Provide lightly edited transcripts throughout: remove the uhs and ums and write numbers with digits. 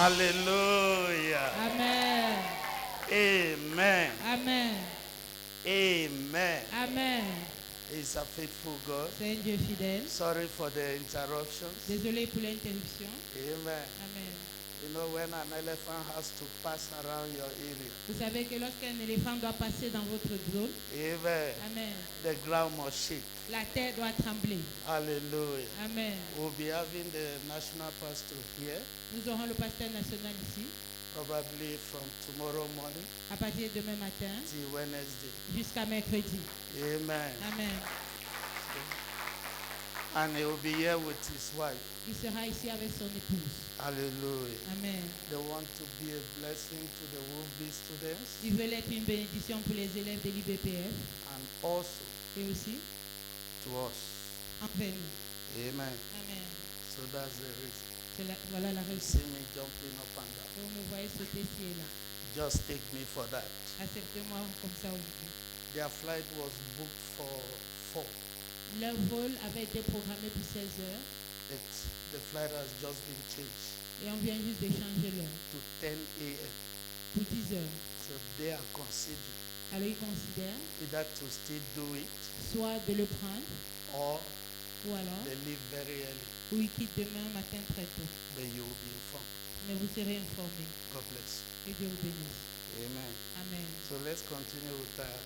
Hallelujah. Amen. Amen. Amen. Amen. Amen. He's a faithful God. C'est un Dieu fidèle. Sorry for the interruptions. Désolé pour l'interruption. Amen. Amen. You know, when an elephant has to pass around your area, Vous savez que lorsqu'un éléphant doit passer dans votre zone, amen, Amen, the ground must shake. la terre doit trembler. Hallelujah. Amen. We'll be having the national pastor here, Nous aurons le pasteur national ici, probably from tomorrow morning à partir de demain matin till Wednesday. jusqu'à mercredi. Amen. Amen. And he will be here with his wife. Il sera ici avec son épouse. Hallelujah. Amen. They want to be a blessing to the Wolfie students Ils veulent être une bénédiction pour les élèves de l'IBPF and also et aussi to us. envers nous. Amen. Amen. So that's the reason. Voilà la You raison. see me jumping up and down. Vous me voyez sauter ci et là. Just take me for that. Acceptez-moi comme ça aujourd'hui. Their flight was booked for 4. Leur vol avait été programmé pour 16 heures The flight has just been changed et on vient juste de changer l'heure to 10 a.m. pour 10 heures. So they are considering Alors ils considèrent either to still do it soit de le prendre or ou alors they leave very early. ou ils quittent demain matin très tôt. But you will be informed. Mais vous serez informés. God bless Que Dieu vous bénisse. you. Amen. Amen. So let's continue with our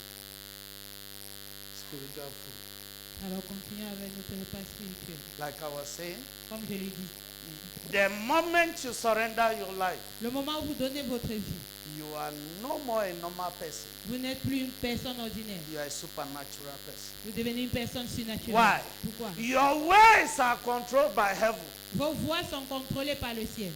spiritual food. Alors continuons avec notre repas spirituel. Like I was saying, Comme je l'ai dit, the moment you surrender your life, le moment où vous donnez votre vie, you are no more a normal person. vous n'êtes plus une personne ordinaire. You are a supernatural person. Vous devenez une personne surnaturelle. Why? Pourquoi? Your ways are controlled by heaven. Vos voix sont contrôlées par le ciel.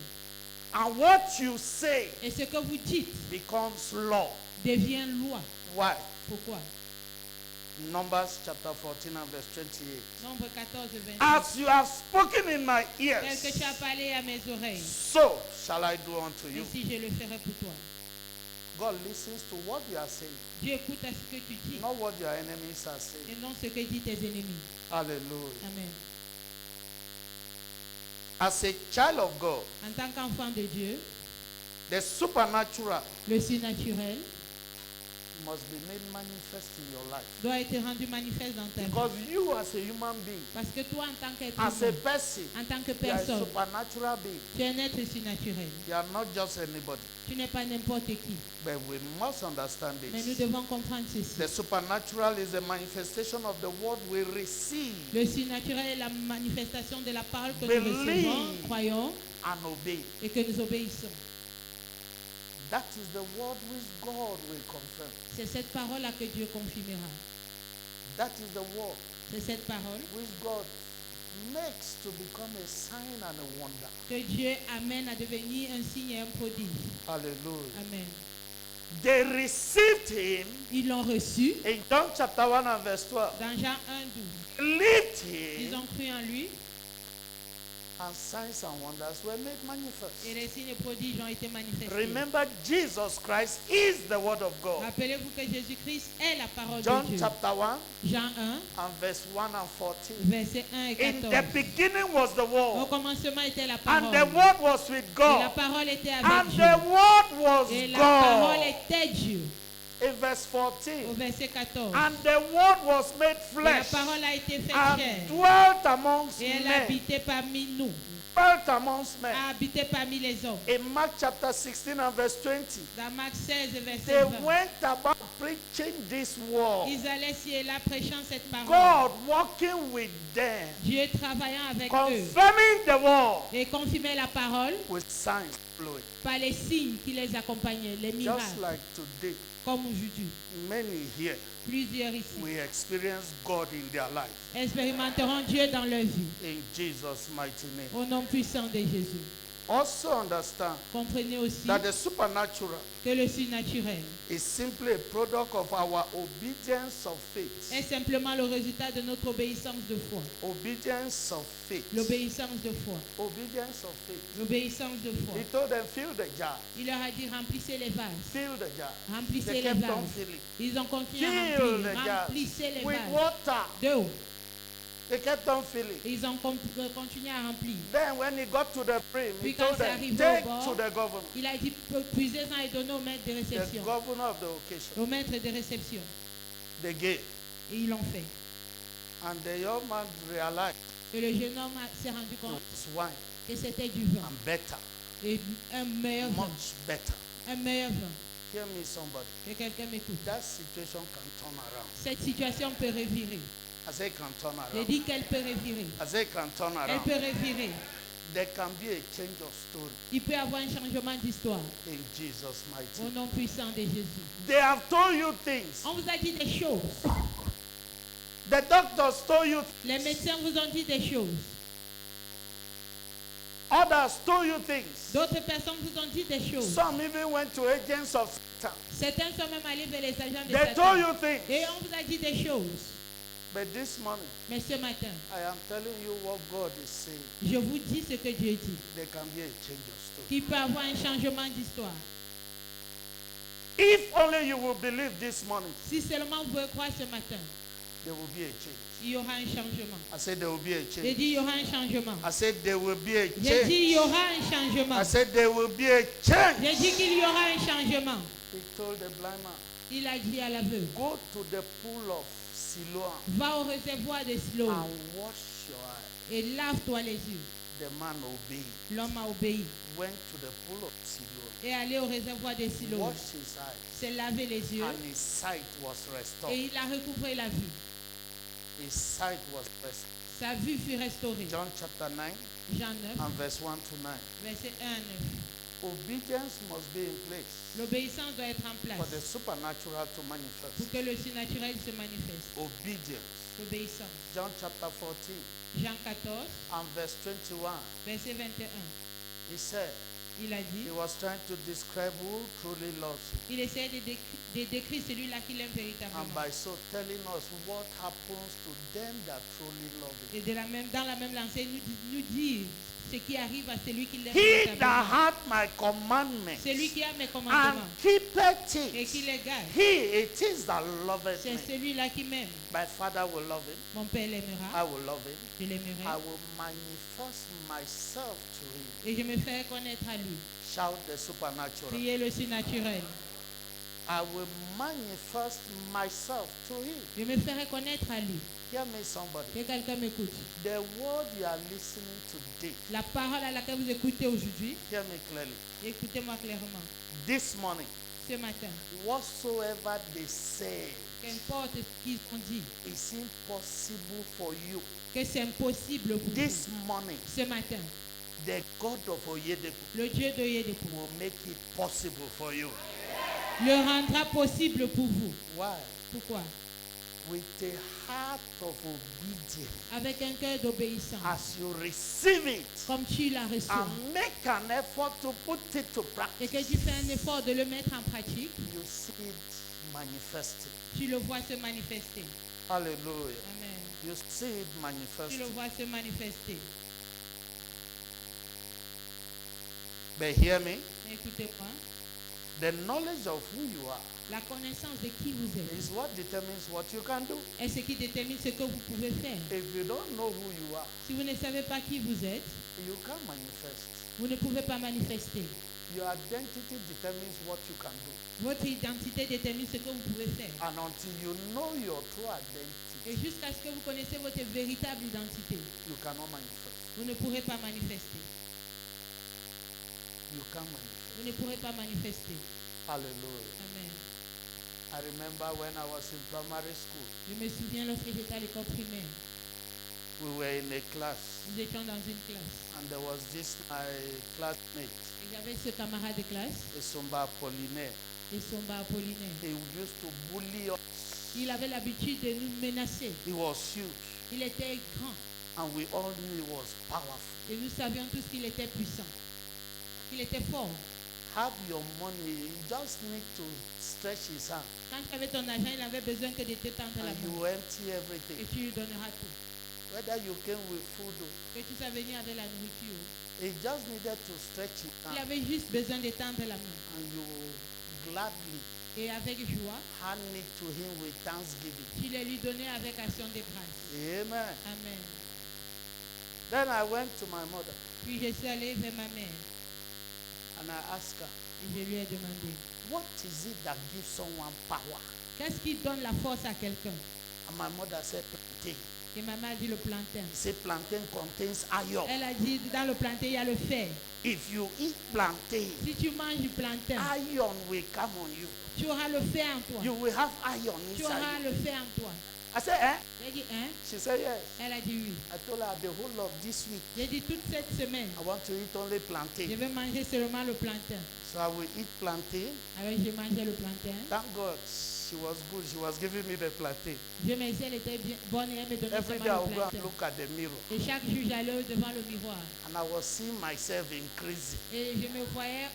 And what you say Et ce que vous dites becomes law. devient loi. Why? Pourquoi? Numbers chapter 14 and verse 28. Nombre 14, 28. As you have spoken in my Tel que tu as ears, parlé à mes oreilles, so shall I do unto you. ainsi je le ferai pour toi. God listens to what you are saying, Dieu écoute à ce que tu dis not what your enemies are et saying. non ce que disent tes ennemis. Hallelujah. Amen. As a child of God, En tant qu'enfant de Dieu, the supernatural le surnaturel must be made manifest in your life. doit être rendu manifeste dans ta vie. Because you as a human being, Parce que toi, en tant qu'être as a humain, person, en tant que you are a personne, supernatural being. tu es un être surnaturel. You are not just anybody. Tu n'es pas n'importe qui. But we must understand Mais nous this. devons comprendre ceci. The supernatural is a manifestation of the word we receive Le surnaturel est la manifestation de la parole que Believe. nous recevons, croyons and obey. et que nous obéissons. That is the word which God will confirm. C'est cette parole-là que Dieu confirmera. That is the word C'est cette parole which God makes to become a sign and a wonder. que Dieu amène à devenir un signe et un prodige. Hallelujah. Amen. They received him Ils l'ont reçu in John chapter 1 and verse 12. dans Jean 1, 12. Believed Ils him ont cru en lui and signs and wonders were made manifest. et les signes et prodiges ont été manifestés. Remember, Jesus Christ is the word of God. Rappelez-vous que Jésus-Christ est la parole John de Dieu. chapter 1 Jean 1, and verse 1 and 14. versets 1 et In 14. the beginning was the Au word, commencement était la and parole. the word was with Et la God, parole était and avec Dieu. the word was Et la parole God. était Dieu. In verse Au 14, verset 14. and the word was made Et la flesh parole a été faite and chair. dwelt amongst Et elle men. habitait parmi nous. Dwelt amongst men. A habité parmi les hommes. In Mark chapter 16 and verse 20, Dans Marc 16, verset they 20. went about preaching this word. Ils allaient ci et là prêchant cette parole. God walking with them, Dieu travaillant avec eux. confirming the word Et confirmait la parole with signs flowing. par les signes qui les accompagnaient, les Just miracles. like today, Comme aujourd'hui. many here Plusieurs ici we experience God in their life. expérimenteront Dieu dans leur vie. In Jesus' mighty name. Au nom puissant de Jésus. Also understand Comprenez aussi that the supernatural que le surnaturel is simply a product of our obedience of faith. est simplement le résultat de notre obéissance de foi. Obedience of faith. L'obéissance de foi. Obedience of faith. L'obéissance de foi. He told them, fill the jar. Il leur a dit remplissez les vases. Fill the jar. Remplissez They les kept on vases. filling. Ils ont continué à Fill remplir. the jar Remplissez les with vases water. d'eau. They kept on filling. Et ils ont continué à remplir. Then when he got to the brim, he Puis quand told c'est them, arrivé take au bord, to the governor. Il a dit, puisez-en et donnez au maître de The réception. governor of the occasion. Au maître de réception. They gave. Et ils l'ont fait. And the young man realized Et le jeune homme s'est rendu it compte was wine que c'était du vin. and better, Et un meilleur vin. much better. Un meilleur vin. Hear me, somebody. Que quelqu'un m'écoute. That situation can turn around. Cette situation peut revirer. I say can turn J'ai around. dit qu'elle peut revirer. I say can turn Elle around. peut revirer. There can be a change of story Il peut y avoir un changement d'histoire. in Jesus' mighty Au name. nom puissant de Jésus. They have told you things. On vous a dit des choses. The doctors told you. Les médecins vous ont dit des choses. Others told you things. D'autres personnes vous ont dit des choses. Some even went to agents of Satan. Certains sont même allés vers les agents de They told Satan. you things. Et on vous a dit des choses. But this morning, Mais ce matin, I am telling you what God is saying. je vous dis ce que Dieu dit. There can be a change of story. Qu'il peut y avoir un changement d'histoire. If only you will believe this morning, Si seulement vous pouvez croire ce matin, there will be a change. il y aura un changement. I said there will be a J'ai change. dit il y aura un changement. I said there will be a J'ai dit change. il y aura un changement. I said there will be a change. J'ai dit qu'il y aura un changement. He told the blind man, Il a dit à l'aveugle, go to the pool of Siloam va au réservoir de Siloé and wash your eyes. et lave-toi les yeux. The man obeyed. L'homme a obéi Went to the pool of Siloam. et allé au réservoir de Siloé. Washed his eyes. S'est lavé les yeux And his sight was restored. et il a recouvré la vue. His sight was restored. Sa vue fut restaurée. John chapter 9 Jean 9, and verse 1 to 9. verset 1 à 9. Obedience must be in place L'obéissance doit être en for the place supernatural to pour manifest. que le surnaturel se manifeste. Obedience. L'obéissance. John chapter 14 Jean 14, and verse 21. verset 21. He said, Il a dit, he was trying to describe who truly loves him. il essaie de décrire celui-là qu'il aime And véritablement. by so telling us what happens to them that truly love him. Et dans la même lancée, nous dire ce qui arrive à celui qui l'aime He that véritablement. hath my commandments Celui qui a mes and commandements keepeth et it, qui les garde, he it is that loveth c'est me. celui-là qui m'aime. My Father will love him. Mon Père I l'aimera, will love him. je I l'aimerai will manifest myself to him. et je me ferai connaître à lui. Shout the supernatural. Priez le surnaturel. I will manifest myself to him. Je me ferai connaître à lui. Hear me, somebody. Que quelqu'un m'écoute. The word you are listening today, La parole à laquelle vous écoutez aujourd'hui, hear me clearly. écoutez-moi clairement. This morning, Ce matin, whatsoever they say qu'importe ce qu'ils ont dit, is impossible for you. que c'est impossible pour This vous. morning, Ce matin, the God of Oyedepo le Dieu d'Oyedepo will make it possible for you. le rendra possible pour vous. Why? Pourquoi? With a heart of obedience, Avec un cœur d'obéissance, as you receive it comme tu la reçois, and make an effort to put it to et que practice, tu fais un effort de le mettre en pratique, you see it manifesting. tu le vois se manifester. Hallelujah. Amen. You see it Tu le manifesting. vois se manifester. But hear me, Écoutez-moi, the knowledge of who you are la connaissance de qui vous êtes is what determines what you can do. est ce qui détermine ce que vous pouvez faire. If you don't know who you are, Si vous ne savez pas qui vous êtes, you can't manifest. vous ne pouvez pas manifester. Your identity determines what you can do. Votre identité détermine ce que vous pouvez faire. And until you know your true Et identity, jusqu'à ce que vous connaissez votre véritable identité, you cannot manifest. vous ne pourrez pas manifester. You can't manifest. Vous ne pourrez pas manifester. Hallelujah. Amen. I remember when I was in primary school, Je me souviens lorsque j'étais à l'école primaire, we were in a class, nous étions dans une classe. and there was this my classmate, Et j'avais ce camarade de classe, Isumba Apollinaire. Esomba Apollinaire. He used to bully us. Il avait l'habitude de nous menacer. He was huge, Il était grand. and we all knew he was powerful. Et nous savions tous qu'il était puissant. Qu'il était fort. Have your money, you just need to stretch his hand, Quand tu avais ton argent, il n'avait besoin que de te tendre la and main. you empty Et everything. tu lui donneras tout. Whether you came with food, or Que tu sois venu avec la nourriture. he just needed to stretch his Il hand, avait juste besoin de tendre la main. and you gladly Et avec joie, hand it to him with thanksgiving. tu les lui donnais avec action de grâce. Amen. Amen. Then I went to my mother Puis je suis allé vers ma mère and I asked her, et je lui ai demandé, what is it that gives someone power? qu'est-ce qui donne la force à quelqu'un? And my mother said, plantain. Et maman a dit le plantain. She said, plantain contains iron. Elle a dit, dans le plantain, il y a le fer. If you eat plantain, Si tu manges du plantain, iron will come on you. tu auras le fer en toi. You will have iron Tu auras inside you. le fer en toi. I said, eh? J'ai dit, hein? She said, yes. Elle a dit oui. I told her the whole of this week, J'ai dit toute cette semaine, I want to eat only je plantain. vais manger seulement le plantain. So I will eat plantain. Alors j'ai mangé le plantain. Thank God, she was good. She was giving me the plantain. Dieu merci, elle était bien bonne et elle me donnait Every day I seulement would le go and plantain. look at the mirror. Et chaque jour, j'allais devant le miroir. And I was seeing myself increasing. Et je me voyais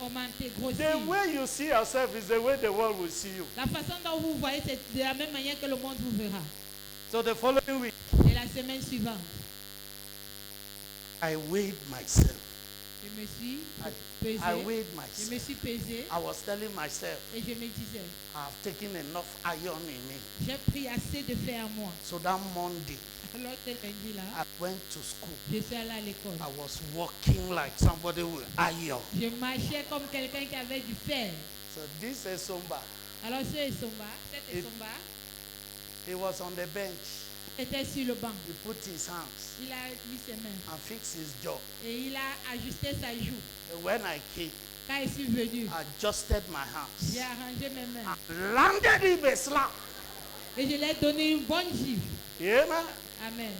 augmenter, The grossir. way you see yourself is the way the world will see you. La façon dont vous voyez, c'est de la même manière que le monde vous verra. So the following week, Et la semaine suivante, I weighed myself. je me suis I pesé. weighed Je myself. me suis pesé I was telling myself, et je me disais, I've taken enough iron in me. j'ai pris assez de fer en moi. So that Monday, Alors ce lundi-là, I went to school. je suis allée à l'école. I was walking like somebody with iron. Je marchais comme quelqu'un qui avait du fer. So this is Somba. Alors ce Esomba, cet Et- Esomba He was on the bench. était sur le banc. He put his hands Il a mis ses mains and fixed his jaw. et il a ajusté sa joue. And when I came, Quand je suis venu, I adjusted my hands. j'ai arrangé mes mains I landed him a slap. et je lui ai donné une bonne gifle. Amen. Amen.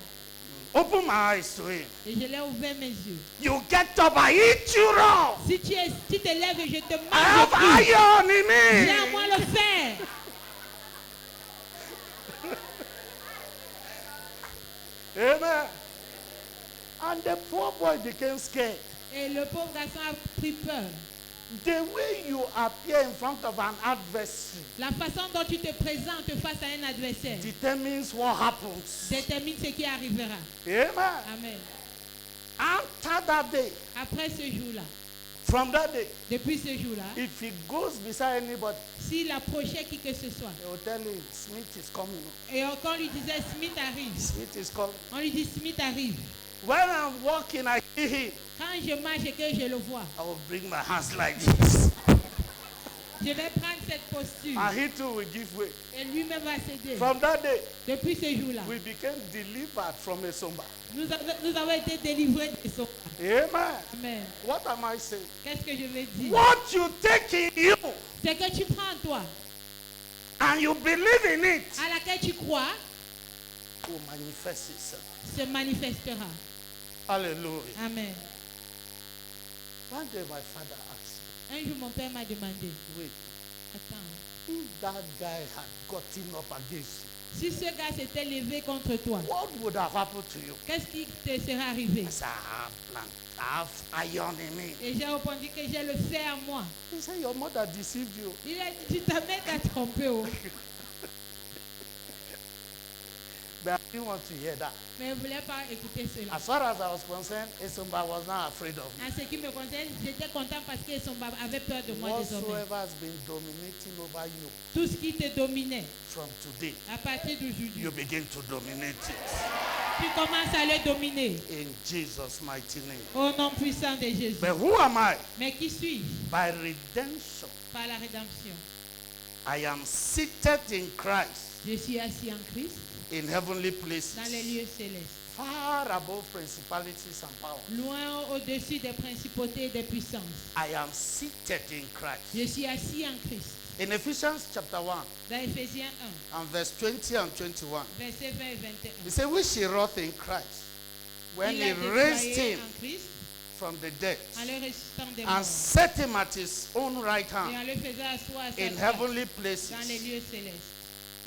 Open my eyes to him. Et je l'ai ouvert mes yeux. You get up, I eat you raw. Si tu te lèves et je te I have mange, iron in j'ai à me. moi le fer. Amen. And the poor boy became scared. Et le pauvre garçon a pris peur. The way you appear in front of an adversary La façon dont tu te présentes face à un adversaire determines what happens. détermine ce qui arrivera. Amen. Amen. After that day, Après ce jour-là, from that day, depuis ce jour-là, if he goes beside anybody, s'il approchait qui que ce soit, they will tell him, Smith is coming. et quand on lui disait Smith arrive, Smith is coming. on lui dit Smith arrive. When I'm walking, I see him. Quand je marche et que je le vois, I will bring my hands like this. je vais prendre cette posture And he too will give way. et lui-même va céder. From that day, Depuis ce jour-là, we became delivered from a somba. nous avons été délivrés de son. Amen. Amen. What am I saying? Qu'est-ce que je vais dire? What you take in you C'est que tu prends en toi, and you believe in it à laquelle tu crois, will manifest itself. se manifestera. Hallelujah. Amen. One day my father asked Un jour, mon père m'a demandé, me, wait, attends, if that guy had gotten up against si ce gars s'était levé contre toi, you, what would have happened to you? qu'est-ce qui te serait arrivé? I said, I have iron in me. Et j'ai répondu que j'ai le fer en moi. He said, your mother deceived you. Il a dit, ta mère t'a trompé. Oh. But I didn't want to hear that. Mais je ne voulais pas écouter cela. As far as I was concerned, Esomba was not afraid of me. En ce qui me concerne, j'étais content parce que son papa avait peur de moi désormais. Whatsoever has been dominating over you Tout ce qui te dominait, from today, à partir d'aujourd'hui, you begin to dominate it. tu commences à le dominer. In Jesus' mighty name. Au nom puissant de Jésus. But who am I? Mais qui suis-je? By redemption, Par la rédemption. I am seated in Christ Je suis assis en Christ in heavenly dans les places, lieux célestes. far above principalities and powers. Loin au-dessus des principautés et des puissances. I am seated in Christ. Je suis assis en Christ. In Ephesians chapter 1 Dans Éphésiens 1, and verse 20 and 21, versets 20 et 21. he said, which he wrought in Christ when Il he a raised déployé him en Christ from the dead en le ressuscitant des and morts set him at his own right et hand en le faisant asseoir à sa in droite heavenly dans les places. lieux célestes.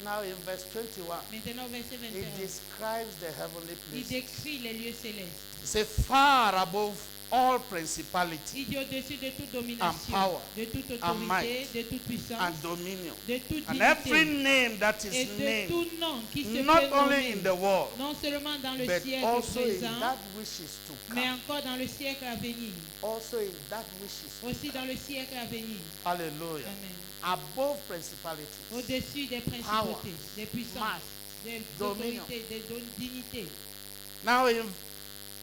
Now in verse 21, Maintenant, verset it 21, describes the heavenly il places. décrit les lieux célestes. He said, far above all principality Il dit au-dessus de toute domination, power, de toute and might, autorité, de toute puissance, and dominion. de toute And every dignité name that et is de named, tout nom qui se not fait only nommer, in the world, non seulement dans le but siècle also in présent, that which is to mais come. encore dans le siècle à venir. Also in that which is to Aussi dans le siècle à venir. come. Hallelujah. Amen. Above principalities. Au-dessus des principautés, des puissances, des dominion. autorités, des dignités. Now in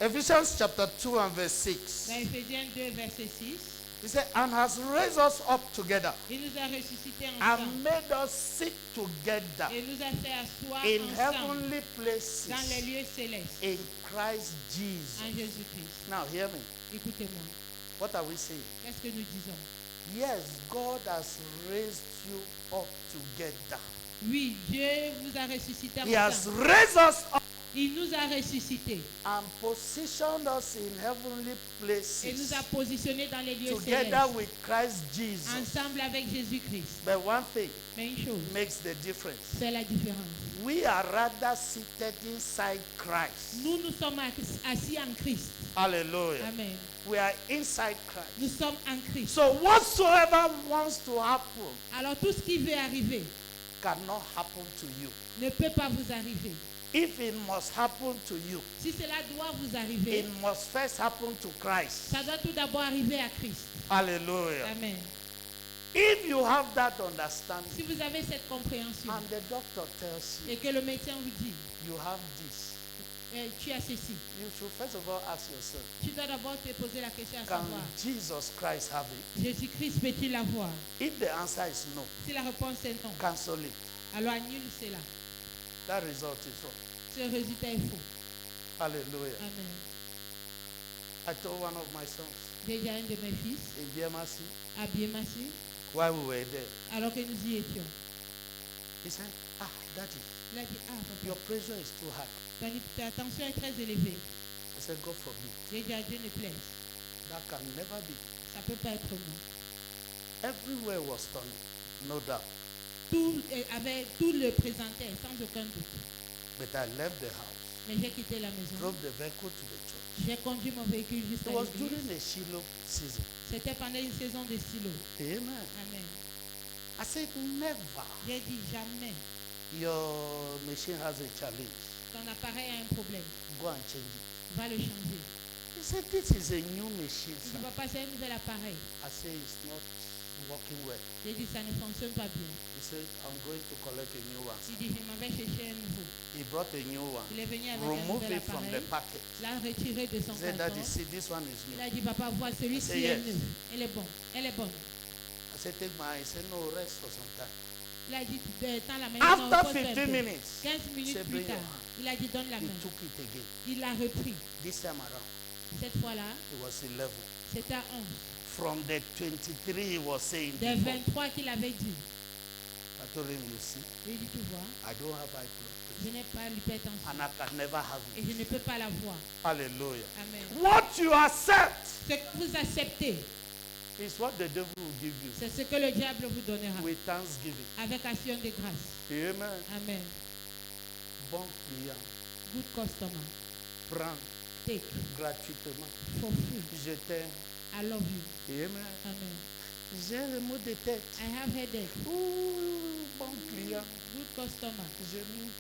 Ephesians chapter 2 and verse 6, Dans Éphésiens 2, verset 6, he said, and has raised us up together il nous a ressuscités and ensemble made us sit together et nous a fait asseoir in ensemble heavenly dans places les lieux célestes in Christ en Jesus. Jésus-Christ. Now hear me. Écoutez-moi, What are we saying? qu'est-ce que nous disons? Yes, God has raised you up together. Oui, Dieu vous a ressuscités He has ensemble. raised us up Il nous a ressuscités and positioned us in heavenly et nous a places positionnés dans les lieux together célestes, with Christ Jesus. ensemble avec Jésus-Christ. But one thing Mais une chose makes the difference. fait la différence. We are rather seated inside Christ. Nous nous sommes assis en Christ. Hallelujah. Amen. We are inside Christ. Nous sommes en Christ. So whatsoever wants to happen Alors tout ce qui veut arriver cannot happen to you. ne peut pas vous arriver. If it must happen to you, Si cela doit vous arriver, it must first happen to Christ. ça doit tout d'abord arriver à Christ. Hallelujah. Amen. If you have that understanding Si vous avez cette compréhension and the doctor tells you et que le médecin vous dit, you have this, tu as ceci, you should first of all ask yourself, tu dois d'abord te poser la question à can savoir, Jesus Christ have it? Jésus-Christ peut-il l'avoir? If the answer is no, Si la réponse est non, cancel it. alors annule cela. That result is wrong. Ce résultat est faux. Hallelujah. Amen. I told one of my sons Déjà un de mes fils, in DMRC à Biémassi, while we were there, alors que nous y étions, he said, Daddy, il a dit, ah, papa, your pressure is too high. ta tension est très élevée. I said, God forbid. J'ai dit à Dieu ne plaise. That can never be. Ça ne peut pas être moi. Everywhere was turning, no doubt. Tout le présentait sans aucun doute. But I left the house, Mais j'ai quitté la maison. drove the vehicle to the church. J'ai conduit mon véhicule It jusqu'à was l'église. during the Shiloh season. C'était pendant une saison de stylo. Amen. Amen. I said, never. J'ai dit jamais. Your machine has a challenge. Ton appareil a un problème. Go and change it. Va le changer. He said, this is a new machine, Je sir. ne vais pas passer un nouvel appareil. I said, it's not working well. J'ai dit ça ne fonctionne pas bien. He said, I'm going to collect a new one. Il dit je m'en vais chercher un nouveau. He brought a new one. Il est venu avec un Remove nouvel it from the appareil. packet. L'a retiré de son He said, Daddy, carton. see, this one is Il new. a dit papa vois I celui-ci said, est yes. neuf. Elle est bonne. Elle est bonne. I said, take my, he said, no, rest for some time. Il a dit dans la main. non, After pose un 15 peu. minutes, 15 minutes Say, plus bring tard, your hand. il a dit donne la he main. took it again. Il l'a repris. This time around, Cette fois-là, it was 11. c'était à 11. From the 23 he was saying Des before. 23 qu'il avait dit. I told him, you see, Il dit tu vois, I don't have high blood pressure. je n'ai pas l'hypertension And I can never have et it. je ne peux pas l'avoir. Hallelujah. Amen. What you accept Ce que vous acceptez, is what the devil will give you c'est ce que le diable vous donnera with thanksgiving. avec action de grâce. Amen. Amen. Bon client, Good customer. prends Take gratuitement. for free. Je t'aime. I love you. Amen. Amen. J'ai le mot de tête. I have headache. Ouh, bon client. Good customer. Je m'aime.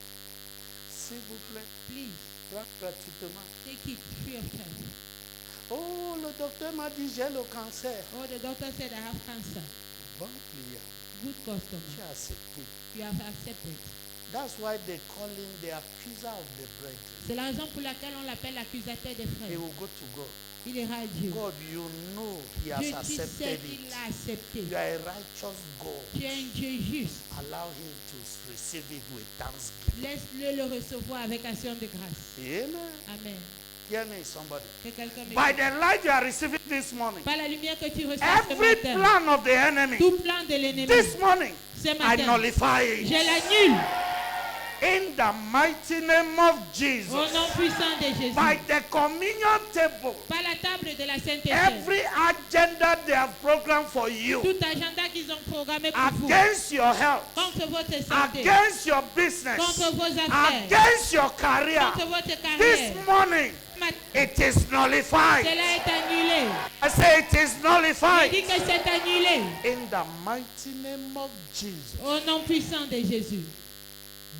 S'il vous plaît, Please prends gratuitement. take it free of charge. Oh, le docteur m'a dit j'ai le cancer. Oh, the doctor said I have cancer. Bon client. Good customer. J'ai accepté. You have accepted. That's why they call him the accuser of the brethren. C'est la raison pour laquelle on l'appelle l'accusateur des He frères. will go to God. Il ira à Dieu. God, you know he has Dieu, tu sais accepted qu'il it. l'a accepté. You are a righteous God. Tu es un Dieu juste. Allow him to receive it with thanksgiving. Laisse-le le recevoir avec action de grâce. Amen. Amen. Hear me, somebody. Que quelqu'un me By dise. the light you are receiving this morning, Par la lumière que tu reçois ce every matin, plan of the enemy tout plan de l'ennemi, this morning, ce I matin, nullify je it. l'annule In the mighty name of au Jesus. nom puissant de Jésus. By the communion table, Par la table de la sainteté, every agenda they have programmed for you tout agenda qu'ils ont programmé pour vous, against your health, contre votre santé, against your business, contre vos affaires, against your career. contre votre This carrière, morning, it is nullified. cela est annulé. I say it is Je dis nullified. que c'est annulé In the mighty name of Jesus. au nom puissant de Jésus.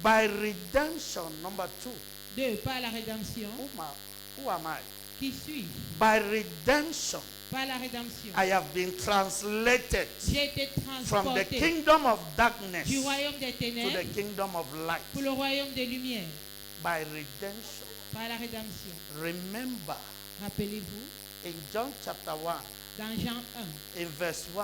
By redemption, number 2. 2. Par la rédemption. Who am I? Qui suis? By redemption, Par la rédemption. I have been translated J'ai été from the transporté kingdom of darkness du royaume des to ténèbres the kingdom of light. pour le royaume des lumières. By redemption. Par la rédemption. Remember, Rappelez-vous, in John chapter 1, dans Jean 1, in verse 1,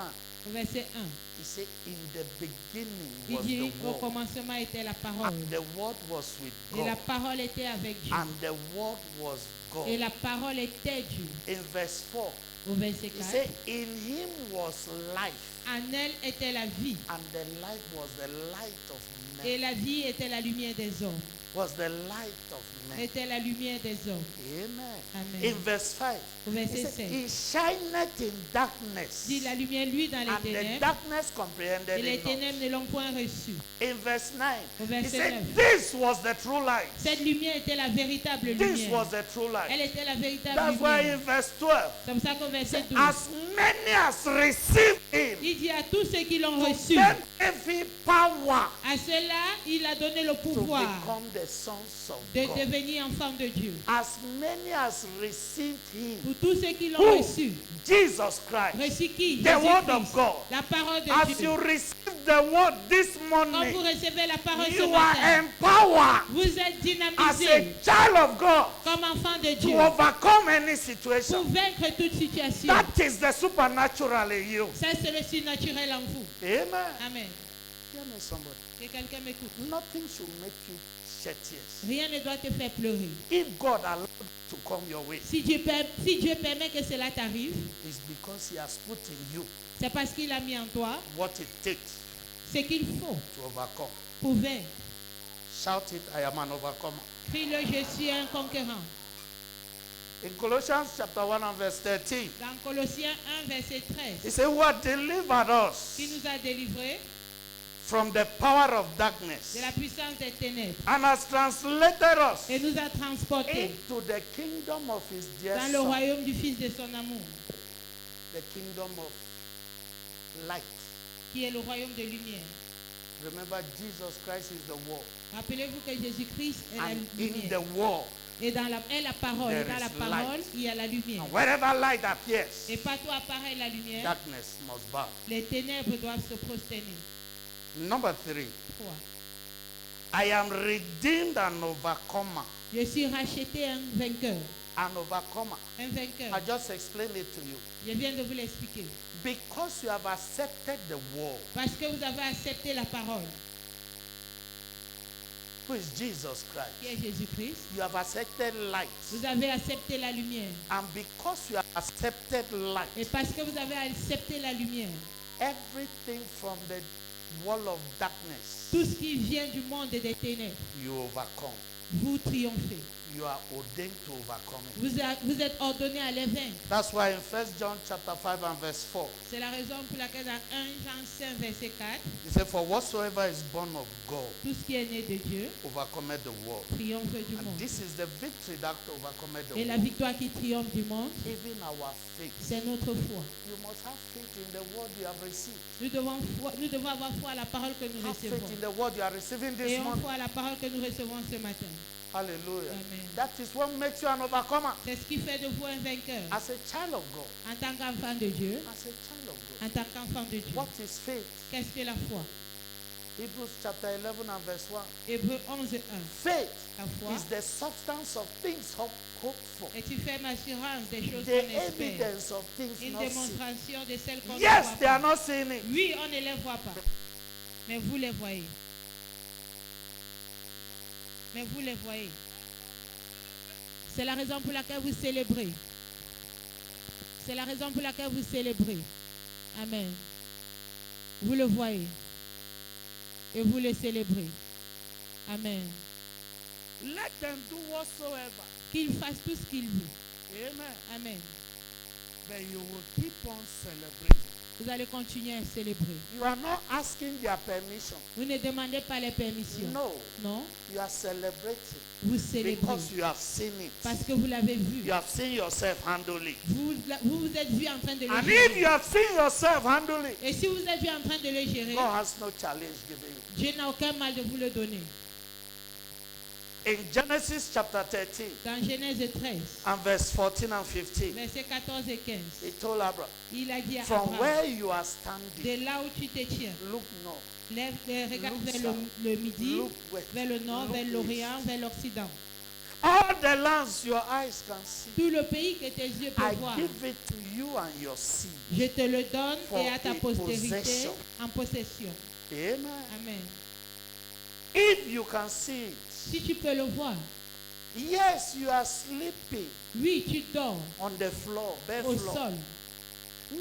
au verset 1, he said, in the beginning il was dit the au word, commencement était la parole. and the word was with Et la God, parole était avec Dieu. and the word was Et God. la parole était Dieu. In verse 4, Au verset he 4, said, in him was life, en elle était la vie. and the light was the light of Et men. la vie était la lumière des hommes. Was the light of men. Était la lumière des hommes. Amen. Amen. In verse 5, Au he verset said, 7, he shineth in darkness, dit la lumière lui dans les and the ténèbres. darkness Et comprehended les it not. ténèbres ne l'ont point reçu. In verse 9, Au he verset said, 9, this was the true light. cette lumière était la véritable This lumière. was the true Elle light. était la véritable That's why lumière. in verse 12, C'est comme ça qu'au verset 12, as many as received him, il dit à tous ceux qui l'ont reçu, then gave him power à cela, il a donné le to pouvoir become the sons of de God. devenir enfants de Dieu. As many as received him, Pour tous ceux qui l'ont Who? reçu. Jesus Christ, Reçu qui? the word of Jésus-Christ. God. La parole de As Dieu. you receive the word this Quand vous morning, recevez la parole ce you are matin, empowered vous êtes as dynamisé a child of God comme enfant de to Dieu overcome any pour situation. vaincre toute situation. That is the supernatural in you. Ça, c'est le surnaturel en vous. Amen. Amen. Hear me, somebody. Que quelqu'un m'écoute. Nothing should make you shed tears. Rien ne doit te faire pleurer. If God allowed it to come your way, Si Dieu permet que cela t'arrive, it's because He has put in you c'est parce qu'il a mis en toi what it takes ce qu'il faut to overcome. pour vaincre. Shout it, I am an overcomer. Crie-le, je suis un conquérant. In Colossians chapter 1 and verse 13, Dans Colossiens 1, verset He 13, said, who had delivered us qui nous a délivrés from the power of darkness de la puissance des ténèbres and has translated us et nous a transportés into the kingdom of His dear dans le Son, royaume du Fils de son amour, the kingdom of light. qui est le royaume de lumière. Remember, Jesus Christ is the word. Rappelez-vous que Jésus-Christ est la And in lumière. the word, Et dans la parole, there et dans is la parole, light. il y a la lumière. and wherever light appears, Et partout apparaît la lumière, darkness must bow. les ténèbres doivent se prosterner. Number 3, 3. I am redeemed and overcomer. Je suis racheté un vainqueur. An overcomer. Un vainqueur. I just explained it to you. Je viens de vous l'expliquer. Because you have accepted the word, Parce que vous avez accepté la parole, who is Jesus qui Christ. est Jésus-Christ. You have accepted light. Vous avez accepté la lumière. And because you have accepted light, Et parce que vous avez accepté la lumière, everything from the wall of darkness, tout ce qui vient du monde et des ténèbres, you overcome. vous triomphez. You are ordained to overcome it. Vous êtes ordonné à les vaincre. That's why in 1 John chapter 5 and verse 4, C'est la raison pour laquelle dans 1 Jean 5, verset 4, he said, for whatsoever is born of God tout ce qui est né de Dieu overcometh the world. triomphe du And monde. this is the victory that overcometh the Et la world. victoire qui triomphe du monde, Even our faith. c'est notre foi. You must have faith in the word you have received. Nous devons avoir foi à la parole que nous Have faith recevons. in the word you are receiving this Et en morning. foi à la parole que nous recevons ce matin. Hallelujah. Amen. That is what makes you an overcomer. C'est ce qui fait de vous un vainqueur. As a child of God. En tant qu'enfant de Dieu, As a child of God. en tant qu'enfant de Dieu. What is faith? Qu'est-ce que la foi? Hebrews chapter 11 and verse 1. Hébreux 11, 1. Faith La foi is the substance of things hoped for. est une ferme assurance des choses The qu'on espère. evidence of things Une not seen. démonstration de celles qu'on ne Yes, voit they are pas. not seeing it. Oui, on ne les voit pas. Mais vous les voyez. Mais vous les voyez. C'est la raison pour laquelle vous célébrez. C'est la raison pour laquelle vous célébrez. Amen. Vous le voyez. Et vous le célébrez. Amen. Let them do whatsoever. Qu'il fasse tout ce qu'il veut. Amen. Amen. But you will keep on celebrating. Vous allez continuer à célébrer. You are not asking their permission. Vous ne demandez pas les permissions. No. Non, You are celebrating vous célébrez. because you have seen it. Parce que vous l'avez vu. You have seen yourself handle it. Vous êtes vu en train de le And if gérer. you have seen yourself handle it, Et si vous êtes vu en train de le gérer, God has no challenge given you. Dieu n'a aucun mal de vous le donner. In Genesis chapter 13 Dans Genèse 13, and verse 14 and 15, versets 14 et 15, he told Abraham, il a dit à from Abraham, where you are standing, de là où tu te tiens, look north, regarde Look vers south. le midi, look west, vers le nord, look vers east. l'orient, vers l'occident. All the lands your eyes can see, Tout le pays que tes yeux peuvent I voir, give it to you and your seed. je te le donne For et à ta a postérité possession. en possession. Amen. Amen. If you can see it, Si tu peux le voir, yes, you are sleeping oui, tu dors on the floor, bare au floor. sol.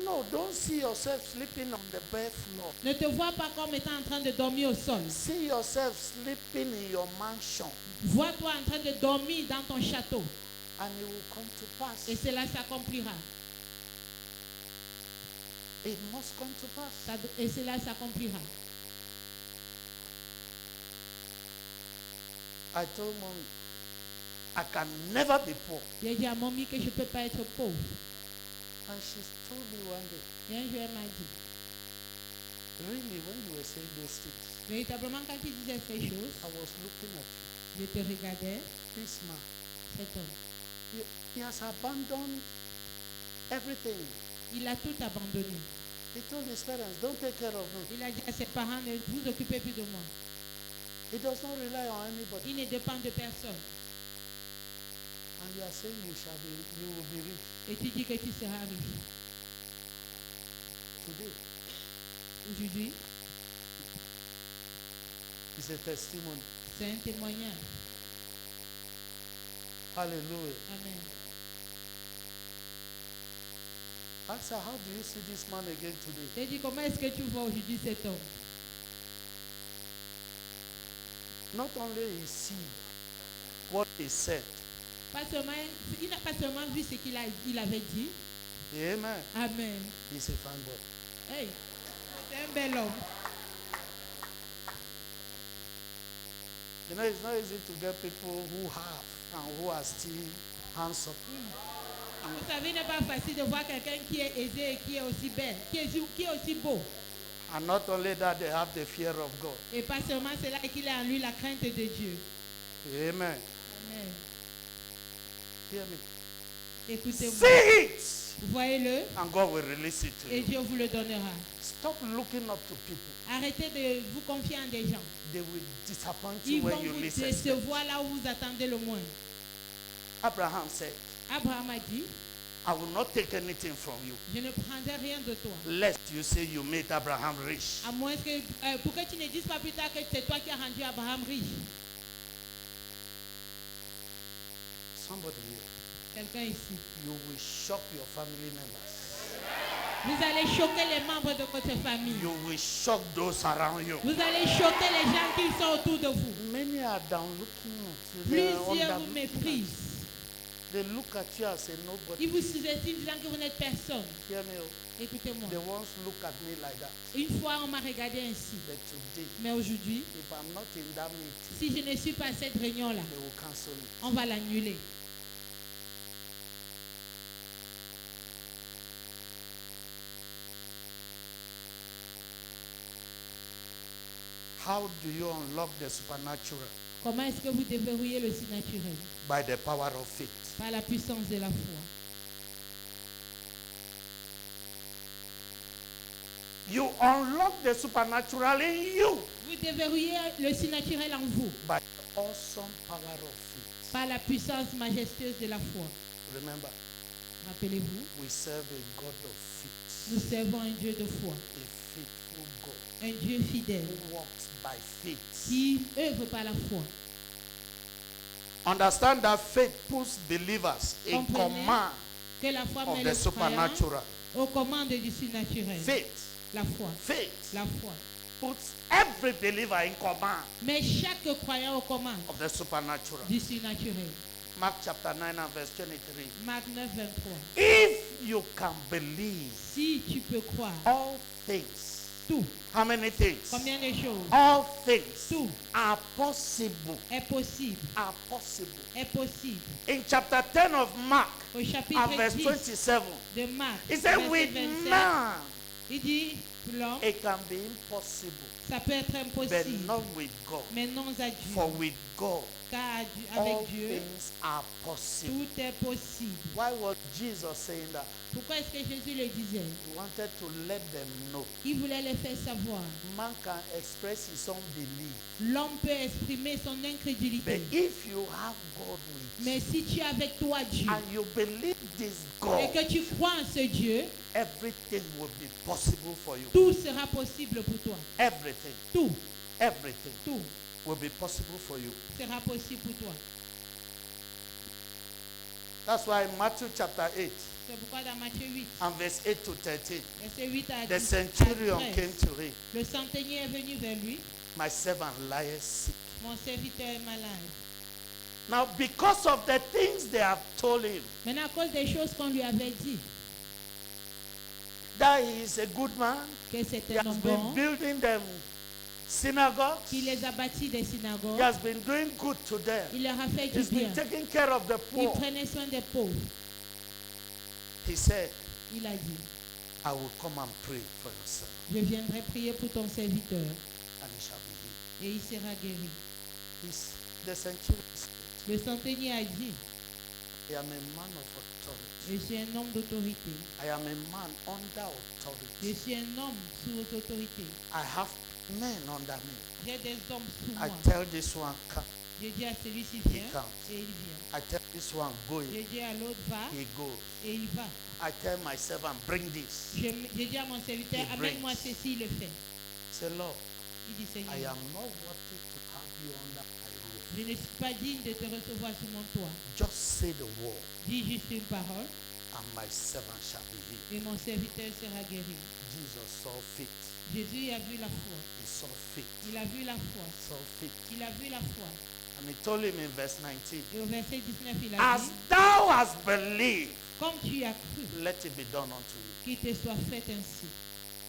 No, don't see yourself sleeping on the bare floor. Ne te vois pas comme étant en train de dormir au sol. See yourself sleeping in your mansion, Vois-toi en train de dormir dans ton château and it will come to pass. et cela s'accomplira. It must come to pass. Et cela s'accomplira. I told mom, I can never be poor. J'ai dit à mamie que je ne peux pas être pauvre. And she told me one day, Et un jour, elle m'a dit, really, when you were saying those things, véritablement, quand tu disais ces choses, I was looking at you. je te regardais, This man, cet homme. he has abandoned everything. Il a tout abandonné. He told his parents, don't take care of me. Il a dit à ses parents, ne vous occupez plus de moi. He does not rely on anybody. Il ne dépend de personne. And you are saying you will be rich Et tu dis que tu seras riche. today. Aujourd'hui, It's a testimony. c'est un témoignage. Hallelujah. Amen. Ask her, how do you see this man again today? J'ai dit, comment est-ce que tu vois aujourd'hui cet homme? Not only he see what he said. Pas seulement, il n'a pas seulement vu ce il avait dit. Amen. Amen. He's a fine boy. Hey, c'est un bel homme. You know, it's not easy to get people who have and who are still handsome. Vous savez, il n'est pas facile de voir quelqu'un qui est aisé et qui est aussi belle, qui est aussi beau. And not only that, they have the fear of God. Et pas seulement cela, qu'il a en lui la crainte de Dieu. Amen. Amen. Hear me. Écoutez-moi. See it, Voyez-le and God will release it to et you. Dieu vous le donnera. Stop looking up to people. Arrêtez de vous confier en des gens. They will disappoint Ils you vont when you vous listen. décevoir là où vous attendez le moins. Abraham said, Abraham a dit, I will not take anything from you, je ne prendrai rien de toi. lest you say you made Abraham rich. À moins que, pour que tu ne dises pas plus tard que c'est toi qui as rendu Abraham riche. Somebody here, Quelqu'un ici. you will shock your family members. Vous allez choquer les membres de votre famille. You will shock those around you. Vous allez choquer les gens qui sont autour de vous. Many are down looking at you. They are Plusieurs vous underlooking at you. méprisent. They look at you as a nobody. Ils vous sous-estiment disant que vous n'êtes personne. Hear me, oh. Écoutez-moi. They once look at me like that. Une fois, on m'a regardé ainsi. But today, Mais aujourd'hui, if I'm not in that meeting, si je ne suis pas à cette réunion-là, they will cancel it. on va l'annuler. How do you unlock the supernatural? Comment est-ce que vous déverrouillez le surnaturel? By the power of faith. Par la puissance de la foi. You unlock the supernatural in you Vous déverrouillez le surnaturel en vous. by the awesome power of faith. Par la puissance majestueuse de la foi. Remember, Rappelez-vous, we serve a God of faith, nous servons un Dieu de foi. a faithful God Un Dieu fidèle who walks by faith. qui œuvre par la foi. Understand that faith puts believers in Comprenez command que la foi of met the les croyants supernatural. aux commandes du surnaturel. Faith, La foi. faith La foi. puts every believer in command Mais chaque croyant aux commandes of the supernatural. du surnaturel. Mark chapter 9 and verse 23. Marc 9, 23. If you can believe Si tu peux croire, all things, tout, how many things? combien de choses All things Tout. are possible. est possible, Are possible. est possible. In chapter 10 of Mark Au and chapitre verse 10 27, de Marc, it said verset with 27, man il dit, l'homme, it can be impossible, ça peut être but impossible, not with God. mais non à Dieu. For with God, Car all avec Dieu, things are possible. tout est possible. Why was Jesus saying that? Pourquoi est-ce que Jésus le disait? He wanted to let them know Il voulait les faire savoir. man can express his own belief. L'homme peut exprimer son incrédulité. But if you have God with Mais si tu es avec toi, Dieu, you and you believe this et God, que tu crois en ce Dieu, everything will be possible for you. tout sera possible pour toi. Everything, Tout, everything tout will be possible for you. sera possible pour toi. That's why in Matthew chapter 8 C'est pourquoi dans Matthieu 8, and verse 8 to 13, verset 8 à 10, the centurion à 13, came to him. le centenier est venu vers lui. My servant lieth sick. Mon serviteur est malade. Now, because of the things they have told him, Maintenant, à cause des choses qu'on lui avait dit, that he is a good man, que he c'était un has homme been bon, building them synagogues, qu'il les a bâtis des he synagogues, has been doing good to them, il leur a fait du he's bien, been taking care of the il poor. prenait soin des pauvres. He said, Il a dit, I will come and pray for your son, je viendrai prier pour ton serviteur and he shall be healed. et il sera guéri. The centurion said, Le centenier a dit, I am a man of authority. je suis un homme d'autorité. I am a man under Je authority. suis un homme sous autorité. I have men under me. J'ai des hommes sous I moi. tell this one, come. Je dis à celui-ci, He viens, comes. et il vient. I tell this one, go. Je dis à l'autre, va, He goes. et il va. I tell my servant, bring this. Je dis à mon serviteur, He amène-moi brings. ceci, il le fait. Say, Lord, Il dit, I Seigneur, am not worthy to have you under my roof. je ne suis pas digne de te recevoir sous mon toit. Just say the word, Dis juste une parole, and my servant shall be healed. et mon serviteur sera guéri. Jesus saw fit. Jésus a vu la foi. He saw fit. Il a vu la foi. Saw fit. Il a vu la foi. And he told him in verse 19, Et au verset 19, il a as dit, thou hast believed, comme tu as cru, let it be done unto you. qu'il te soit fait ainsi.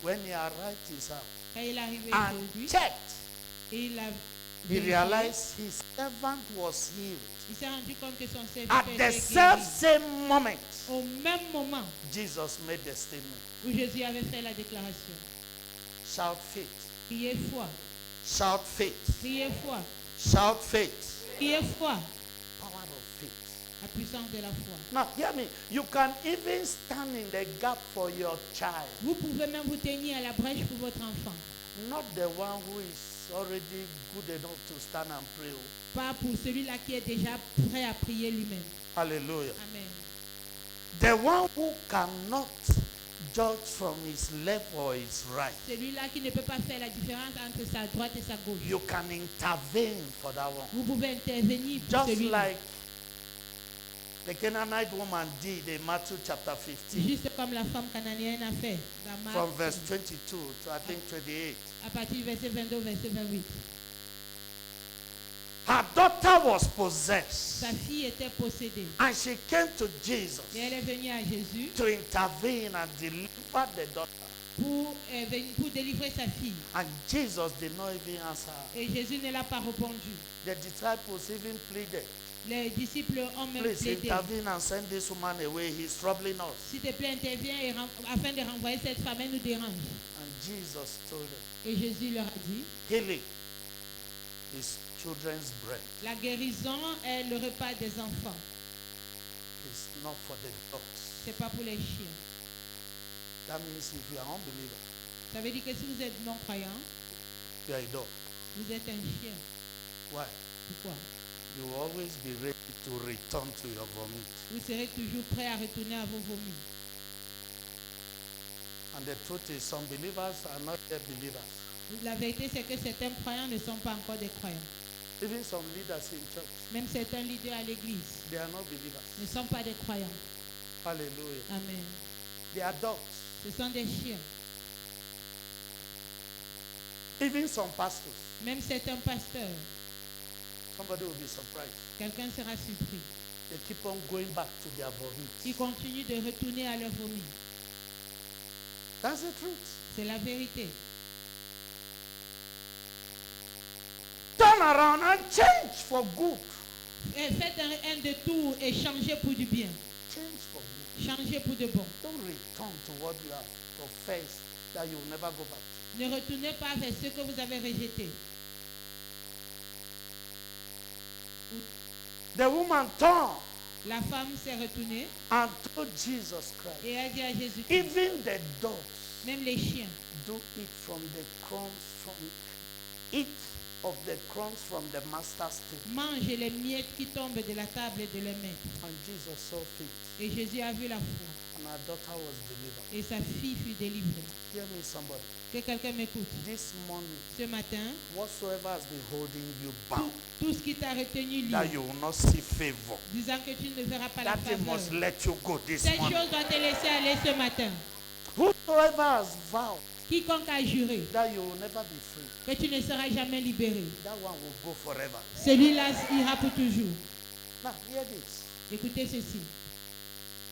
When he arrived his house Quand il est arrivé and chez lui, checked, et il a he vérifié, realized his servant was healed. il s'est rendu compte que son serviteur At the était self guéri. same moment, Au même moment Jesus made the statement. où Jésus avait fait la déclaration. Shout faith. Criez foi, Shout faith. criez foi, Shout faith. criez foi, Power of faith. la puissance de la foi. Now, hear me. You can even stand in the gap for your child. Vous pouvez même vous tenir à la brèche pour votre enfant. Not the one who is already good enough to stand and pray. Pas pour celui-là qui est déjà prêt à prier lui-même. Hallelujah. Amen. The one who cannot judge from his left or his right. Celui-là qui ne peut pas faire la différence entre sa droite et sa gauche. You can intervene for that one. Vous pouvez intervenir pour Just celui-là. like the Canaanite woman did in Matthew chapter 15, Juste comme la femme cananéenne a fait dans Marc, from verse 22 to I think 28. à partir du verset 22 au verset 28. Her daughter was possessed, Sa fille était possédée. and she came to Jesus Et elle est venue à Jésus to intervene and deliver the daughter. pour délivrer sa fille. And Jesus did not even answer her. Et Jésus ne l'a pas répondu. The disciples even pleaded, Les disciples ont même please plaidé. intervene and send this woman away. He's troubling us. S'il te plaît, interviens afin de renvoyer cette femme, elle nous dérange. And Jesus told them, Et Jésus leur a dit, healing is children's bread. la guérison est le repas des enfants. It's not for the dogs. C'est pas pour les chiens. That means if you are an unbeliever, Ça veut dire que si vous êtes non-croyant, you are a dog. vous êtes un chien. Why? Pourquoi? You will always be ready to return to your vomit. Vous serez toujours prêt à retourner à vos vomis. And the truth is, some believers are not yet believers. La vérité, c'est que certains croyants ne sont pas encore des croyants. Even some leaders in church, Même certains leaders à l'église they are not believers. ne sont pas des croyants. Hallelujah. Amen. They are dogs. Ce sont des chiens. Even some pastors. Même certains pasteurs, Somebody will be surprised. quelqu'un sera surpris. They keep on going back to their vomit. Ils continuent de retourner à leur vomi. That's the truth. C'est la vérité. Turn around and change for good. Et faites un détour et changez pour du bien. Change for good. Changez pour de bon. Don't return to what you have offense that you will never go back. Ne retournez pas vers ce que vous avez rejeté. The woman turned La femme s'est retournée and told Jesus Christ, et a dit à Jésus-Christ, even the dogs même les chiens do eat from the crumbs eat of the crumbs from the master's table. mangent les miettes qui tombent de la table de leur maître. And Jesus saw fit, Et Jésus a vu la foi and her daughter was delivered. et sa fille fut délivrée. Hear me, somebody. Que quelqu'un m'écoute. This morning, Ce matin, whatsoever has been holding you bound, tout ce qui t'a retenu that lié, you will not see favor, disant que tu ne verras pas la that thing faveur, must let you go this cette morning. chose doit te laisser aller ce matin. Whosoever has vowed Quiconque a juré that you will never be free, que tu ne seras jamais libéré, that one will go forever. celui-là ira pour toujours. Now, hear this. Écoutez ceci.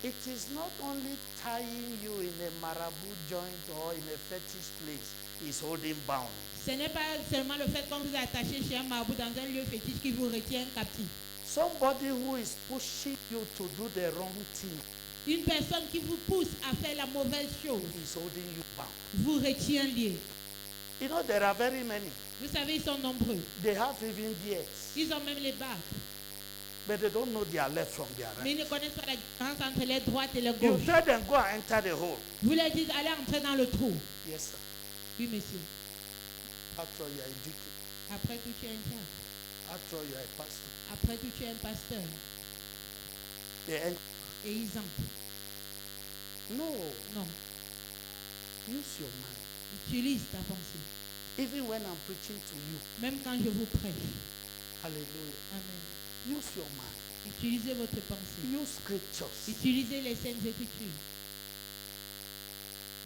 It is not only tying you in a marabout joint or in a fetish place is holding bound. Ce n'est pas seulement le fait qu'on vous a attaché chez un marabout dans un lieu fétiche qui vous retient captif. Somebody who is pushing you to do the wrong thing Une personne qui vous pousse à faire la mauvaise chose is holding you bound. vous retient lié. You know, there are very many. Vous savez, ils sont nombreux. They have even beards, Ils ont même les barbes. but they don't know their left from their Mais right. ils ne connaissent pas la différence entre les droites et les You gauches. tell them, go and enter the hole. Vous leur dites, allez entrer dans le trou. Yes, sir. Oui, monsieur. After all, you are a deacon. Après tout, tu es un diable. After all, you are a pastor. Après tout, tu es un pasteur. They enter. Et ils entrent. No, Non. use your mind. Utilise ta pensée. Even when I'm preaching to you, Même quand je vous prêche. hallelujah, Amen. use your mind. Utilisez votre pensée. Use scriptures. Utilisez les saintes écritures.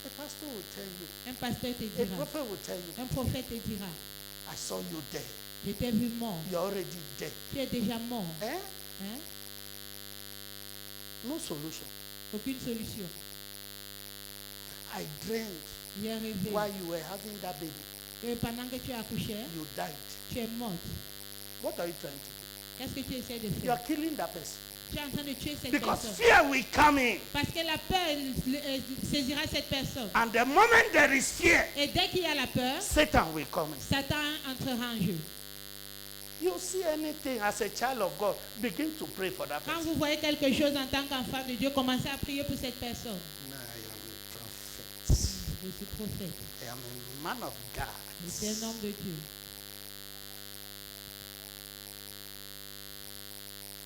A pastor will tell you, Un pasteur te a dira. prophet will tell you, Un prophète te dira. I saw you dead. Je t'ai vu mort. You're already dead. Tu es déjà mort. Eh? Hein? No solution. Aucune solution. I dreamed J'ai rêvé. while you were having that baby, Et pendant que tu accouchais, you died. tu es morte. What are you trying to do? Qu'est-ce que tu essaies de You faire? are killing that person. Tu es en train de tuer cette Because personne. fear will come in. Parce que la peur saisira cette personne. And the moment there is fear, Et dès qu'il y a la peur, Satan will come in. Satan entrera en jeu. You see anything as a child of God, begin to pray for that Quand person. vous voyez quelque chose en tant qu'enfant de Dieu, commencez à prier pour cette personne. No, I am a prophet. Je suis prophète. I am a man of Je suis un God. homme de Dieu.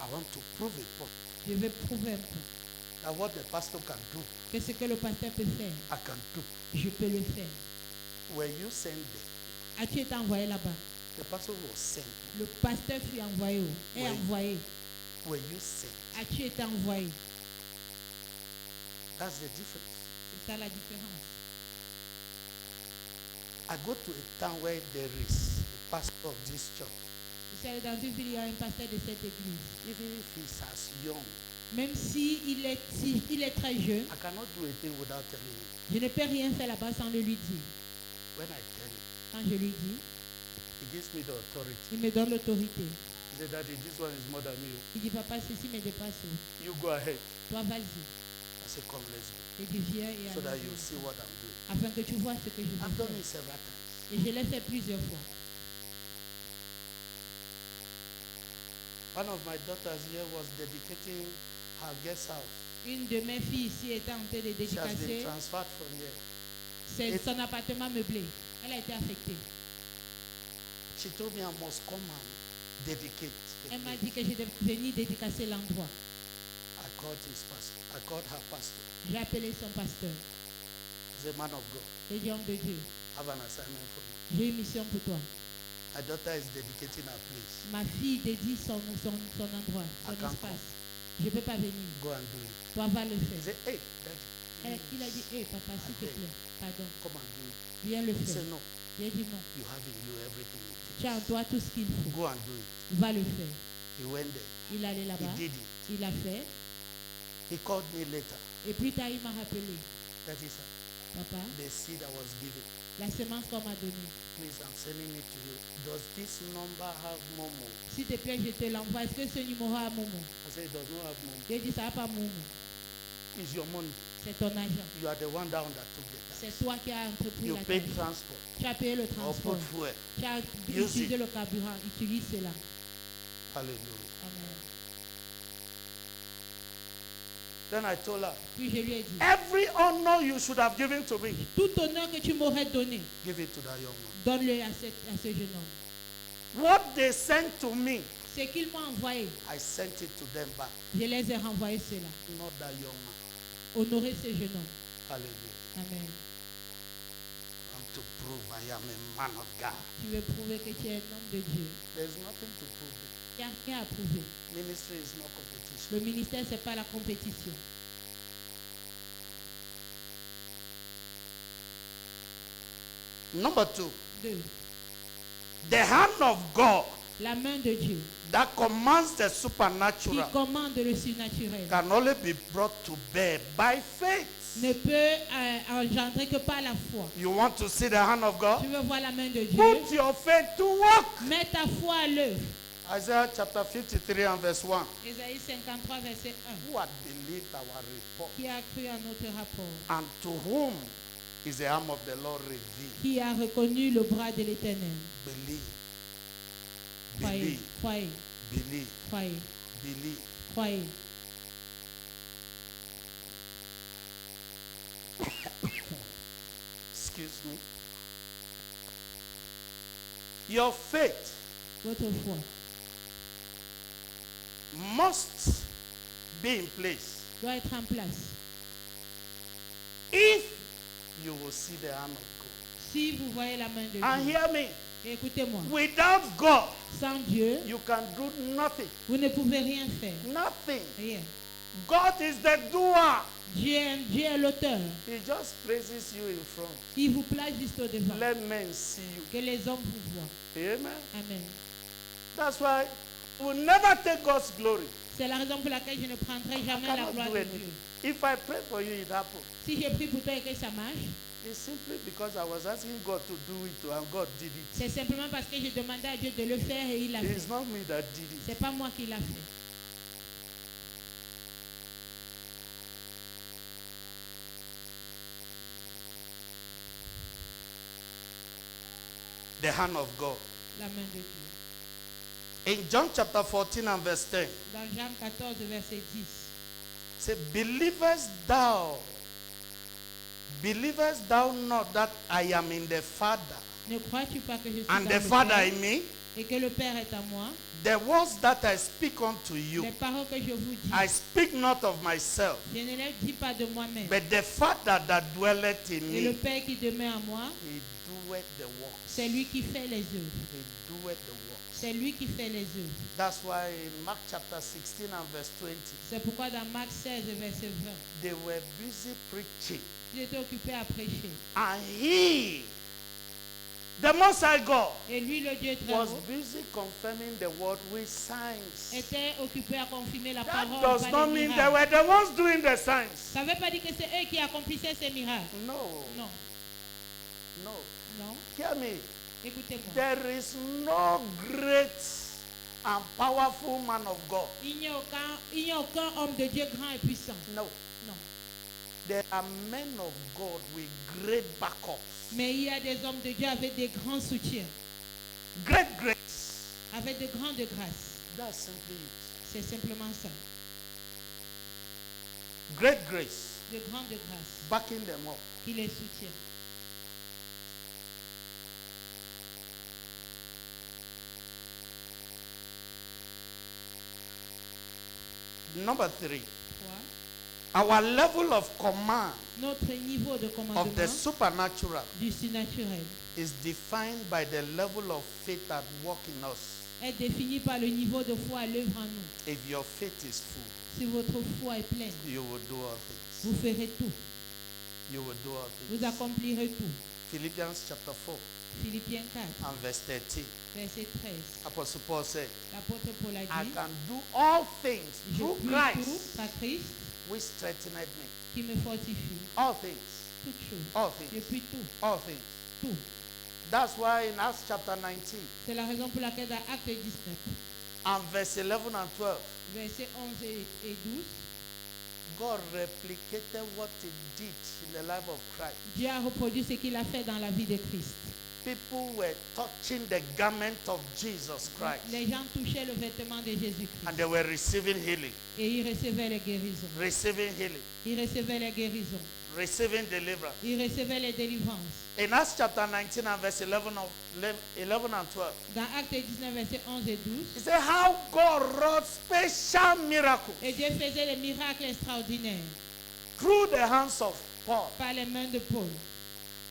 I want to prove a point Je vais prouver un peu that what the pastor can do, que ce que le pasteur peut faire, I can do. je peux le faire. Were you sent there? As-tu été envoyé là-bas? The pastor was sent. Le pasteur fut envoyé. Est Oui. envoyé. Were you sent? As-tu été envoyé? That's the difference. C'est ça la différence. I go to a town where there is a pastor of this church. Vous savez, dans une ville, il y a un pasteur de cette église. Even if he's as young, Même s'il est très jeune, I cannot do a thing without telling him. je ne peux rien faire là-bas sans le lui dire. When I tell him, Quand je lui dis, he gives me the authority. il me donne l'autorité. He said, Daddy, this one is more than you. Il dit, papa, ceci me dépasse. You go ahead. Toi, vas-y. I said, come, let's go. Et tu viens et So that allons-y. you see what I'm doing. Afin que tu vois ce que je I've vais done it faire. several times. Et je l'ai fait plusieurs fois. One of my daughters here was dedicating her guest house. Une de mes filles ici était en train de She has been dédicacer transferred from here. son appartement meublé. Elle a été affectée. She told me I must come and dedicate. the Elle m'a place. dit que je devais venir dédicacer l'endroit. I called his pastor. I called her pastor. J'ai appelé son pasteur. He's a man of God. J'ai dit, homme de Dieu, I have an assignment for you. j'ai une mission pour toi. My daughter is dedicating her place. Ma fille dédie son endroit, son I can't espace. Je ne peux pas venir. Go and do it. Toi, va le He faire. said, hey, daddy, Il a dit, hé papa, s'il te plaît, pardon, come and do it. viens le He faire. said, no, J'ai dit non. you have in you everything it Tu as en takes. toi tout ce qu'il faut. Go and do it. Va le faire. He went there. Il allait He là-bas. did it. Il a fait. He called me later. Et plus tard, il m'a rappelé. That is Papa, the seed I was given. la semence qu'on m'a donnée. Please, I'm sending it to you. Does this number have Momo? S'il te plaît, je te l'envoie. Est-ce que ce numéro a Momo? I said, it does not have Momo. J'ai dit, ça n'a pas Momo. It's your money. C'est ton argent. You are the one down that took the tax. C'est toi qui as entrepris You la paid tâche. transport Tu as payé le or transport. put fuel. Tu as Use utilisé it. le carburant. Utilise cela. Hallelujah. Amen. Then I told her, Puis je lui ai dit, every honor you should have given to me, tout honneur que tu m'aurais donné, give it to that young man. donne-le à ce jeune homme. What they sent to me, Ce qu'il m'a envoyé, I sent it to them back. je les ai renvoyés cela. Not that young man. Honorer ce jeune homme. Hallelujah. Amen. And to prove I am a man of God. Tu veux prouver que tu es un homme de Dieu. There's nothing to prove. Il n'y a rien à prouver. Ministry is not competition. Le ministère, ce n'est pas la compétition. Number 2, 2. the hand of God La main de Dieu that commands the qui supernatural commande le surnaturel can only be brought to bear by faith. ne peut engendrer que par la foi. You want to see the hand of God? Tu veux voir la main de Dieu? Put your faith to work. Mets ta foi à l'œuvre. Isaiah chapter 53 and verse 1. Ésaïe 53, verset 1. Who had believed our report? Qui a cru à notre rapport? And to whom is the arm of the Lord revealed? Qui a reconnu le bras de l'Éternel? Believe. Croyez, Believe. croyez, Believe. croyez, Believe. croyez. Excuse me. Your faith Votre foi must be in place doit être en place. if you will see the hand of God. Si vous voyez la main de And Dieu, hear me. écoutez-moi, Without God, sans Dieu, you can do nothing. vous ne pouvez rien faire. Nothing. Rien. God is the doer. Dieu est l'auteur. He just praises you in front. Il vous place juste au devant. Let men see you. Que les hommes vous voient. Amen. Amen. That's why we'll never take God's glory. C'est la raison pour laquelle je ne prendrai I jamais la cannot gloire do de anything. Dieu. If I pray for you, it happens. Si j'ai pris pour toi et que ça marche, It's simply because I was asking God to do it and God did it. c'est simplement parce que j'ai demandé à Dieu de le faire et il l'a It's fait. not me that did it. C'est pas moi qui l'a fait. The hand of God. La main de Dieu. In John chapter 14 and verse 10, Dans Jean 14, verset 10. say, believest thou not that I am in the Father, Ne crois-tu pas que je suis and dans the le Father Père in me? et que le Père est en moi? The words that I speak unto you, Les paroles que je vous dis, I speak not of myself, je ne les dis pas de moi-même. but the Father that dwelleth in Et le me, Père qui demeure en moi, he doeth the works. c'est lui qui fait les œuvres. He doeth the works. C'est lui qui fait les œuvres. That's why in Mark chapter 16 and verse 20, C'est pourquoi dans Marc 16, verset 20, they were busy preaching. il était occupé à prêcher. And he, the Most High God, Et lui, le Dieu très was haut, busy confirming the word with signs. était occupé à confirmer la That parole does par not les mean they miracles. were the ones doing the signs. Ça ne veut pas dire que c'est eux qui accomplissaient ces miracles. No, Non, no. non. Hear me. Écoutez-moi. There is no great and powerful man of God. Il n'y a aucun homme de Dieu grand et puissant. No. Non. There are men of God with great backups, Mais il y a des hommes de Dieu avec des grands soutiens, great grace. avec de grandes grâces. That's simply it. C'est simplement ça. Great grace, De grandes grâces backing them up. qui les soutiennent. Number 3, 3. our level of command Notre niveau de of commandement the supernatural du surnaturel is defined by the level of faith at work in us. est défini par le niveau de foi à l'œuvre en nous. If your faith is full, Si votre foi est pleine, you will do all things. vous ferez tout. You will do all Vous things. accomplirez tout. Philippians chapter 4 Philippiens 4, and verse 13. verset 13. Apostle Paul said, L'apôtre Paul a I dit, can do all things je through puis tout Christ par Christ which strengthened me. qui me fortifie. All things. Toutes choses. All Je things. puis tout. All things. Tout. That's why in Acts chapter 19 C'est la raison pour laquelle dans Acte 19, and verse 11 and 12, versets 11 et 12, God replicated what he did in the life of Christ. Dieu a reproduit ce qu'il a fait dans la vie de Christ. People were touching the garment of Jesus Christ Les gens touchaient le vêtement de Jésus-Christ and they were receiving healing, et ils recevaient les guérisons. receiving healing, Ils recevaient les guérisons. receiving deliverance. Ils recevaient les délivrances. In Acts chapter 19 and verse 11 and 12, Dans Acte 19, versets 11 et 12, he said how God wrought special miracles et Dieu faisait les miracles extraordinaires through the hands of Paul. par les mains de Paul.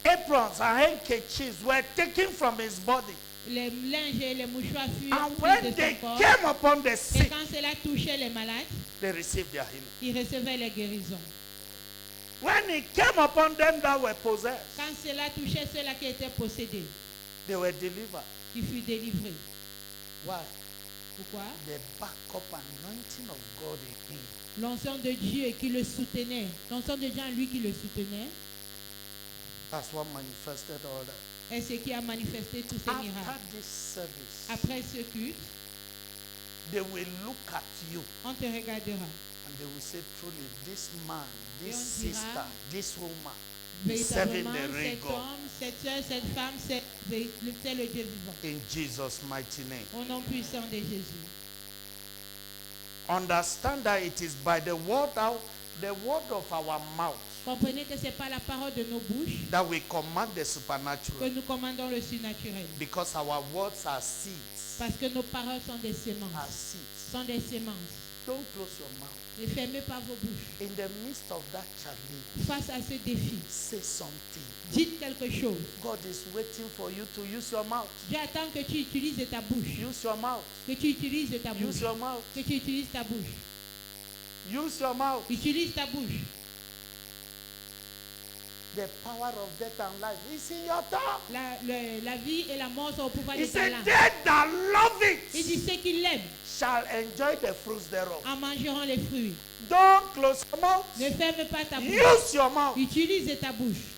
Aprons and handkerchiefs were taken from his body. Les linges et les mouchoirs furent And pris when de they son corps. came upon the Et sick, quand cela touchait les malades, they received their healing. ils recevaient les guérisons. When it came upon them that were possessed, Quand cela touchait ceux-là qui étaient possédés, they were delivered. ils furent délivrés. Why? Pourquoi? The backup anointing of God in him. L'onction de Dieu qui le soutenait, l'onction de Dieu en lui qui le soutenait, That's what manifested all that. est ce qui a manifesté tous ces miracles. After this service, Après ce culte, they will look at you on te regardera. and they will say, truly, this man, this Et on sister, dira, this woman is serving Véritablement, the real cet God. homme, cette soeur, cette femme, c'est le Dieu vivant. In Jesus' mighty name. Au nom puissant de Jésus. Understand that it is by the word of our mouth Comprenez que ce n'est pas la parole de nos bouches that we command the que supernatural, nous commandons le surnaturel. because our words are seeds. Parce que nos paroles sont des Are semences. seeds. Sont des semences. Don't close your mouth. Ne fermez pas vos bouches. In the midst of that challenge, Face à ce défi, say something. dites quelque chose. God is waiting for you to use your mouth. Dieu attend que tu utilises ta bouche. Use your mouth. Que tu utilises ta Use bouche. your mouth. Que tu utilises ta bouche. Use your mouth. Utilise ta bouche. The power of death and life is in your tongue. La vie et la mort sont au pouvoir He de ta said, langue. they that love Il dit it ceux qui l'aiment shall enjoy the fruits thereof. en mangeront les fruits. Don't close your mouth. Ne ferme pas ta bouche. Use your mouth. Utilise ta bouche.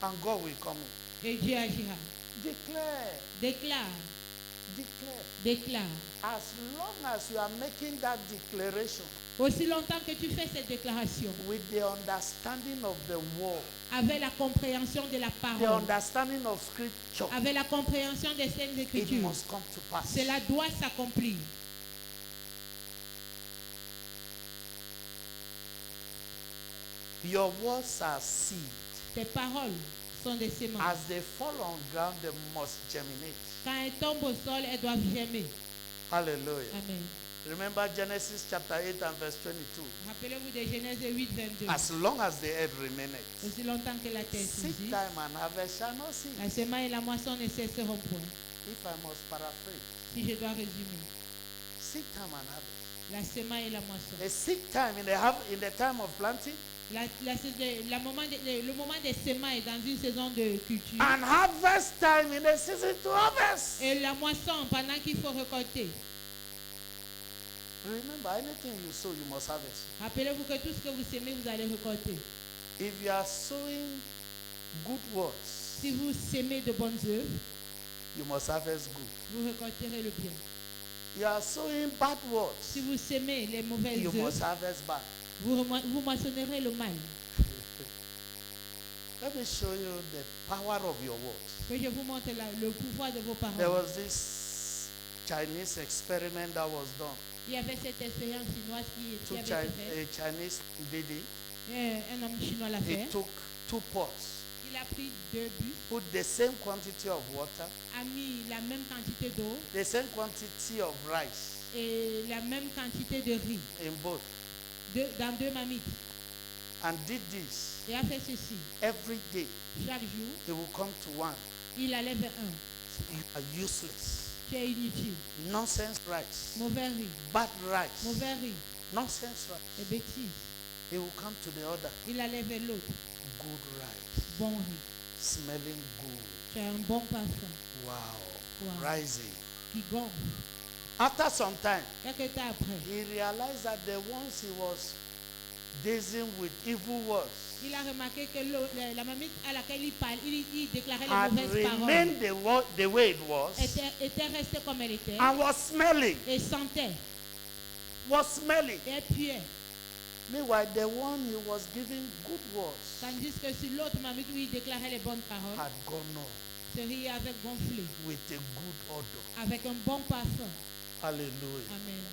And God will come in. Et Dieu agira. Declare. Déclare. Declare. Déclare. As long as you are making that declaration Aussi longtemps que tu fais cette déclaration, with the understanding of the word, avec la compréhension de la the parole, understanding of scripture, avec la compréhension des Saintes it Écritures, must come to pass. cela doit s'accomplir. Your words are seed. Tes paroles sont des semences. As they fall on ground, they must germinate. Quand elles tombent au sol, elles doivent germer. Hallelujah. Amen. Remember Genesis chapter 8 and verse 22. Rappelez-vous de Genèse 8, 22. As long as the earth remaineth, Aussi longtemps que la terre seed subsiste, time and harvest shall not cease. la semaille et la moisson ne cesseront point. If I must paraphrase, Si je dois résumer, seed time and harvest. la semaille et la moisson. The seed time in the time of planting Le moment des semailles dans une saison de culture. and harvest time in the season to harvest. Et la moisson pendant qu'il faut récolter. Remember, anything you sow, you must harvest. Rappelez-vous que tout ce que vous semez, vous allez récolter. If you are sowing good words, Si vous semez de bonnes œuvres, you must harvest good. vous récolterez le bien. You are sowing bad words, Si vous semez les mauvaises you must œuvres, harvest bad. vous moissonnerez le mal. Let me show you the power of your words. Que je vous montre le pouvoir de vos There paroles. was this Chinese experiment that was done. Il y avait cette expérience chinoise qui avait été A faite. Chinese lady, Un homme chinois l'a he fait. took 2 pots, Il a pris 2 buts, put the same quantity of water, a mis la même quantité d'eau the same quantity of rice et la même quantité de riz in both, dans 2 marmites. and did this Et a fait ceci. every day. Chaque jour, He will come to one. il allait vers un. You are useless. Tu es inutile. Nonsense rice. Mauvais riz. Bad rice. Mauvais riz. Nonsense Et rice. bêtise. He will come to the other. Il allait vers l'autre. Good rice. Bon riz. smelling good. Tu as un bon parfum Wow. Wow. Rising. qui gonfle. After some time, Quelque temps après, he realized that the ones he was dancing with evil words il a remarqué que la mamie à laquelle il parle, il déclarait les had mauvaises paroles, remained the way it was était restée comme elle était and was smelling. et sentait Was smelling. et puait. Meanwhile, the one he was giving good words Tandis que sur l'autre mamie où il déclarait les bonnes paroles, had gone off ce riz avait gonflé with a good odor. avec un bon parfum. Hallelujah. Amen.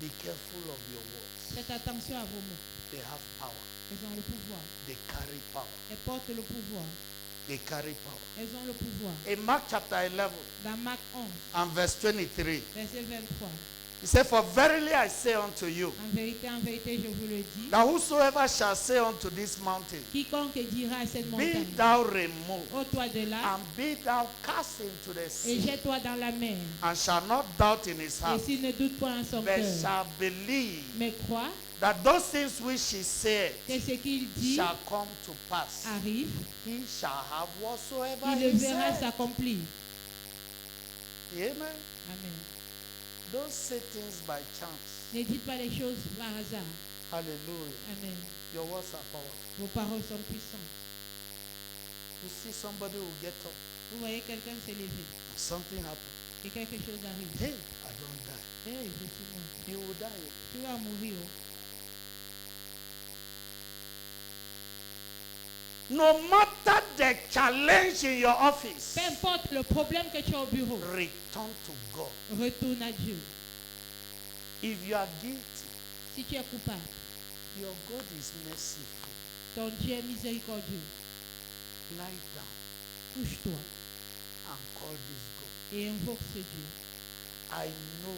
Be careful of your words. Faites attention à vos mots. They have power. Elles ont le pouvoir. They carry power. Elles portent le pouvoir. They carry power. Elles ont le pouvoir. In Mark chapter 11 Dans Marc 11, and verse 23, verset 23. he said, For verily I say unto you, En vérité, je vous le dis, that whosoever shall say unto this mountain, quiconque dira à cette Be montagne, thou removed, ôte-toi de là and be thou cast into the et sea, jette-toi dans la mer. and shall not doubt in his Et heart, s'il ne doute pas en son but cœur, shall believe mais croit that those things which he said que ce qu'il dit shall come to pass, arrive, he shall have whatsoever il le he verra said. s'accomplir. Amen. Amen. Don't say things by chance. Ne dites pas les choses par hasard. Hallelujah. Amen. Your words are powerful. Vos paroles sont puissantes. You see somebody will get up Vous voyez quelqu'un se lever and something happen. et quelque chose arrive. Hey, I don't die. Hey, je suis mort. You will die. Tu vas mourir. No matter the challenge in your office, Peu importe le problème que tu as au bureau, return to God. retourne à Dieu. If you are guilty, Si tu es coupable, your God is merciful. ton Dieu est miséricordieux. Lie down Couche-toi and call this God. et invoque ce Dieu. I know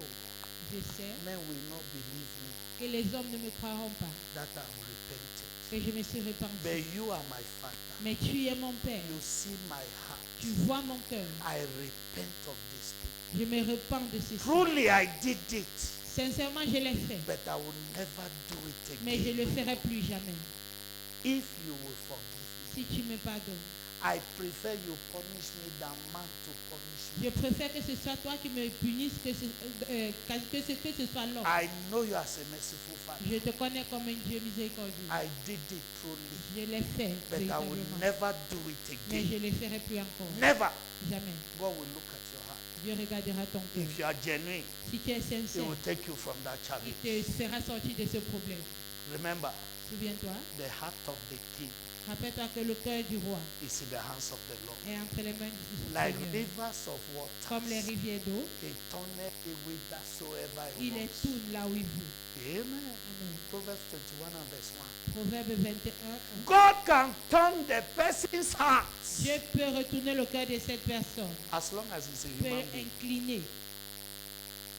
Je sais men will not believe me que les hommes ne me croiront pas, that I'm repented. que je me suis But repenti. you are my Father. Mais tu es mon Père. You see my heart. Tu vois mon cœur. I repent of this thing. Je me repens de ceci. Truly I did it, Sincèrement, je l'ai fait. but I will never do it Mais je again. ne le ferai plus jamais. If you will forgive me, Si tu me pardonnes. I prefer you punish me than man to punish me. Je préfère que ce soit toi qui me punisses que ce soit l'homme. I know you as a merciful Father. Je te connais comme un Dieu miséricordieux. I did it truly, Je l'ai fait but I will véritablement. never do it Mais again. je ne le ferai plus encore. Never. Jamais. God will look at your heart. Dieu regardera ton cœur. If you are genuine, Si tu es He sincère, will take you from that il challenge. te fera sortir de ce problème. Remember, Souviens-toi. the heart of the king Rappelle-toi que le cœur du roi is in the hands of the Lord. est entre les mains du Like Seigneur. rivers of water, Comme les rivières d'eau, He turneth it whithersoever He il les wants. tourne là où il veut. Amen. Amen. Proverbs 21 and verse 1. Proverbe 21. God can turn the person's heart Dieu peut retourner le cœur de cette personne. as long as He's a Peut human being. incliner.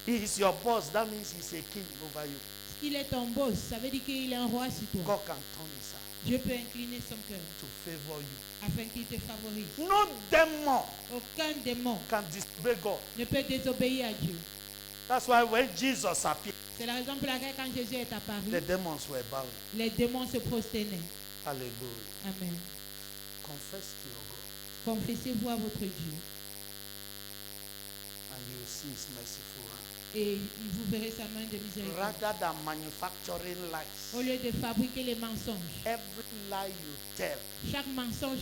He is your boss. That means He's a king over you. S'il est ton boss, ça veut dire qu'il est un roi sur toi. God can turn His heart Dieu peut incliner son cœur to favor you. afin qu'il te favorise. No demon Aucun démon can disobey God. ne peut désobéir à Dieu. That's why when Jesus appeared, C'est la raison pour laquelle quand Jésus est apparu, the demons were bowing. les démons se prosternaient. Hallelujah. Amen. Confess to your God, Confessez-vous à votre Dieu and you will see His merciful hand. et vous verrez sa main de miséricorde. Rather than manufacturing lies, Au lieu de fabriquer les mensonges, every lie you tell chaque mensonge